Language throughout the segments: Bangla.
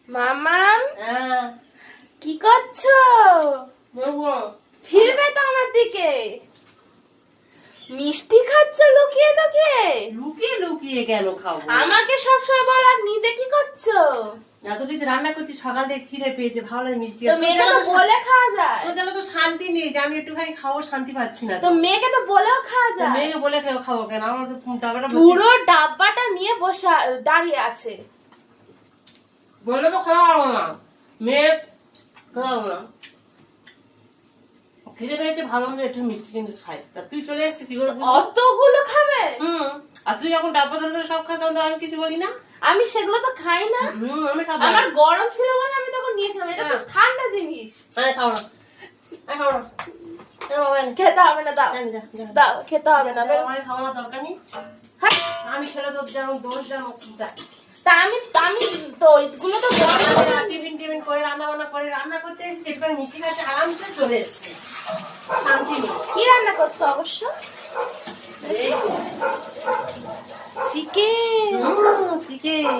মামাম হ্যাঁ কি করছো? বলবো ফিরবে তো আমার দিকে। মিষ্টি খাচ্ছ লুকিয়ে লুকিয়ে? লুকিয়ে লুকিয়ে কেন খাবো? আমাকে সবসময় বল, আর নিজে কি করছো? এত কিছু রান্না করছি, সকাল থেকে খিদে পেয়েছে, ভালো মিষ্টি তো মেয়েকে তো বলে খাওয়া যায়। তোর জন্য তো শান্তি নেই যে আমি একটুখানি খাবো, শান্তি পাচ্ছি না। তো মেয়েকে তো বলেও খাওয়া তো যায়। মেয়েকে বলে খাবো কেন? আমার তো ডাবাটা পুরো ডাব্বাটা নিয়ে বসে দাঁড়িয়ে আছে। বলে তো খাওয়া পারবো না, মেয়ে খাওয়াবো না। খিদে পেয়েছে, ভালো মন্দ একটু মিষ্টি কিন্তু খাই। তা তুই চলে এসেছিস কি করে? অতগুলো খাবে? আর তুই যখন ডাব্বা ধরে ধরে সব খাস, তখন তো আমি কিছু বলি না। আমি সেগুলো তো খাই না। আমি খাবো। আমার গরম ছিল বলে আমি তখন নিয়েছিলাম, এটা তো ঠান্ডা জিনিস। খাবো না, খাবো না। খেতে হবে না, দাও দাও, খেতে হবে না। খাওয়া দরকার নেই, হ্যাঁ, আমি খেলে তো যেমন দোষ যেমন। তা আমি তো ওইগুলো তো গরম। টিফিন টিফিন করে রান্না করতে এসেছি, একটু মিষ্টি খাচ্ছে, আরামসে চলে এসছে। শান্তি নেই। কি রান্না করছো? অবশ্য চিকেন। চিকেন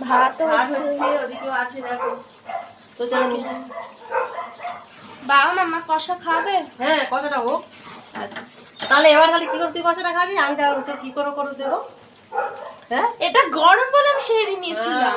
ভাত হচ্ছে, ওদিকেও আছে, দেখো তো। চলো মিষ্টি। বাবা মামা কষা খাবে? হ্যাঁ, কতটা হোক। আচ্ছা, তাহলে এবার তাহলে কি করে তুই কষাটা খাবি? আমি তাহলে কি করে দেবো? হ্যাঁ, এটা গরম বলে আমি সেই দিন নিয়েছিলাম।